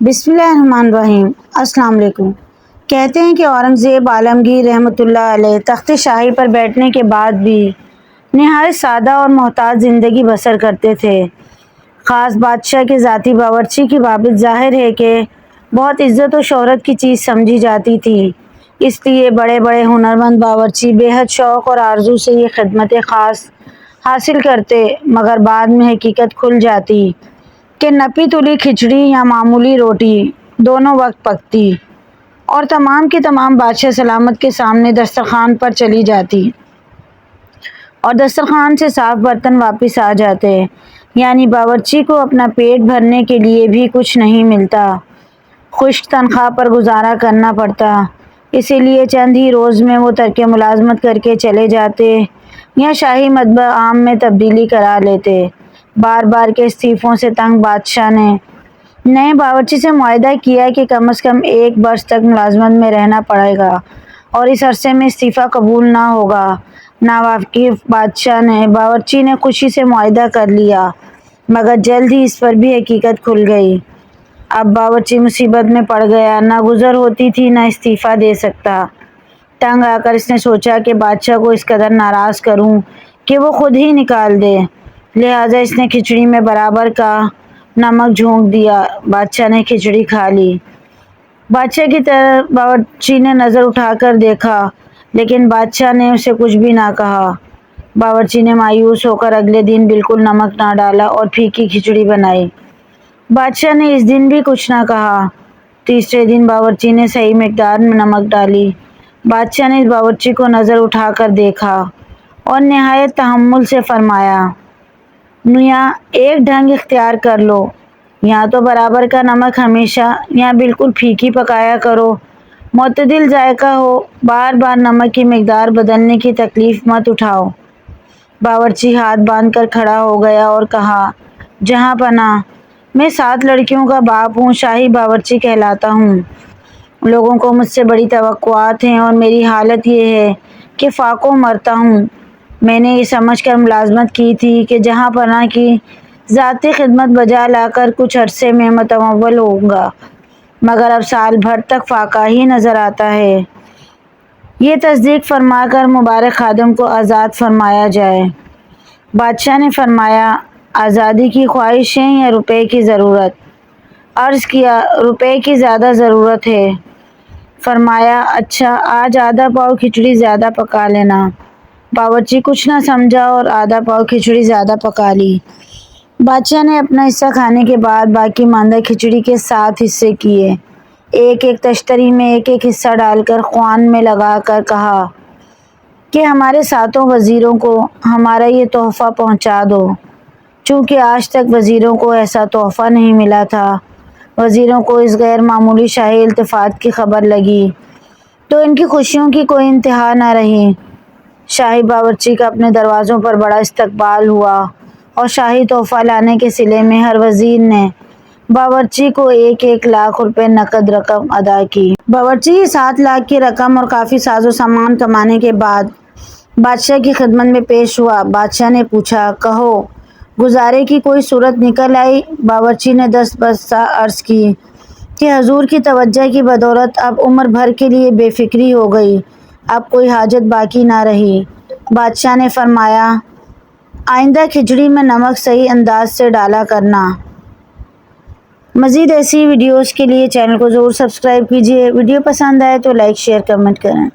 بسم اللہ الرحمن الرحیم۔ السلام علیکم۔ کہتے ہیں کہ اورنگزیب عالمگیر رحمۃ اللہ علیہ تخت شاہی پر بیٹھنے کے بعد بھی نہایت سادہ اور محتاط زندگی بسر کرتے تھے۔ خاص بادشاہ کے ذاتی باورچی کی بابت ظاہر ہے کہ بہت عزت و شہرت کی چیز سمجھی جاتی تھی، اس لیے بڑے بڑے ہنرمند باورچی بے حد شوق اور آرزو سے یہ خدمت خاص حاصل کرتے، مگر بعد میں حقیقت کھل جاتی کہ نپی تلی کھچڑی یا معمولی روٹی دونوں وقت پکتی اور تمام کی تمام بادشاہ سلامت کے سامنے دسترخوان پر چلی جاتی اور دسترخوان سے صاف برتن واپس آ جاتے، یعنی باورچی کو اپنا پیٹ بھرنے کے لیے بھی کچھ نہیں ملتا، خشک تنخواہ پر گزارا کرنا پڑتا۔ اسی لیے چند ہی روز میں وہ ترک ملازمت کر کے چلے جاتے یا شاہی مطبخ عام میں تبدیلی کرا لیتے۔ بار بار کے استعفوں سے تنگ بادشاہ نے نئے باورچی سے معاہدہ کیا کہ کم از کم 1 برس تک ملازمت میں رہنا پڑے گا اور اس عرصے میں استعفیٰ قبول نہ ہوگا۔ ناواقف باورچی نے خوشی سے معاہدہ کر لیا، مگر جلد ہی اس پر بھی حقیقت کھل گئی۔ اب باورچی مصیبت میں پڑ گیا، نہ گزر ہوتی تھی نہ استعفیٰ دے سکتا۔ تنگ آ کر اس نے سوچا کہ بادشاہ کو اس قدر ناراض کروں کہ وہ خود ہی نکال دے، لہٰذا اس نے کھچڑی میں برابر کا نمک جھونک دیا۔ بادشاہ نے کھچڑی کھا لی۔ بادشاہ کی طرف باورچی نے نظر اٹھا کر دیکھا، لیکن بادشاہ نے اسے کچھ بھی نہ کہا۔ باورچی نے مایوس ہو کر اگلے دن بالکل نمک نہ ڈالا اور پھیکی کھچڑی بنائی۔ بادشاہ نے اس دن بھی کچھ نہ کہا۔ تیسرے دن باورچی نے صحیح مقدار میں نمک ڈالی۔ بادشاہ نے اس باورچی کو نظر اٹھا کر دیکھا اور نہایت تحمل سے فرمایا، "میاں، ایک ڈھنگ اختیار کر لو، یا تو برابر کا نمک ہمیشہ یا بالکل پھیکی پکایا کرو، معتدل ذائقہ ہو، بار بار نمک کی مقدار بدلنے کی تکلیف مت اٹھاؤ۔" باورچی ہاتھ باندھ کر کھڑا ہو گیا اور کہا، "جہاں پناہ، میں 7 لڑکیوں کا باپ ہوں، شاہی باورچی کہلاتا ہوں۔ لوگوں کو مجھ سے بڑی توقعات ہیں اور میری حالت یہ ہے کہ فاقوں مرتا ہوں۔ میں نے یہ سمجھ کر ملازمت کی تھی کہ جہاں پناہ کی ذاتی خدمت بجا لا کر کچھ عرصے میں متمول ہوں گا، مگر اب سال بھر تک فاقہ ہی نظر آتا ہے۔ یہ تصدیق فرما کر مبارک خادم کو آزاد فرمایا جائے۔" بادشاہ نے فرمایا، "آزادی کی خواہش ہے یا روپے کی ضرورت؟" عرض کیا، "روپے کی زیادہ ضرورت ہے۔" فرمایا، "اچھا، آج آدھا پاؤ کھچڑی زیادہ پکا لینا۔" باورچی کچھ نہ سمجھا اور آدھا پاؤ کھچڑی زیادہ پکا لی۔ بادشاہ نے اپنا حصہ کھانے کے بعد باقی ماندہ کھچڑی کے 7 حصے کیے، ایک ایک تشتری میں ایک ایک حصہ ڈال کر خوان میں لگا کر کہا کہ ہمارے 7 وزیروں کو ہمارا یہ تحفہ پہنچا دو۔ چونکہ آج تک وزیروں کو ایسا تحفہ نہیں ملا تھا، وزیروں کو اس غیر معمولی شاہی التفات کی خبر لگی تو ان کی خوشیوں کی کوئی انتہا نہ رہی۔ شاہی باورچی کا اپنے دروازوں پر بڑا استقبال ہوا اور شاہی تحفہ لانے کے صلے میں ہر وزیر نے باورچی کو 1 لاکھ روپے نقد رقم ادا کی۔ باورچی 7 لاکھ کی رقم اور کافی ساز و سامان کمانے کے بعد بادشاہ کی خدمت میں پیش ہوا۔ بادشاہ نے پوچھا، "کہو، گزارے کی کوئی صورت نکل آئی؟" باورچی نے دست بستہ عرض کی کہ حضور کی توجہ کی بدولت اب عمر بھر کے لیے بے فکری ہو گئی، اب کوئی حاجت باقی نہ رہی۔ بادشاہ نے فرمایا، "آئندہ کھچڑی میں نمک صحیح انداز سے ڈالا کرنا۔" مزید ایسی ویڈیوز کے لیے چینل کو ضرور سبسکرائب کیجیے۔ ویڈیو پسند آئے تو لائک، شیئر، کمنٹ کریں۔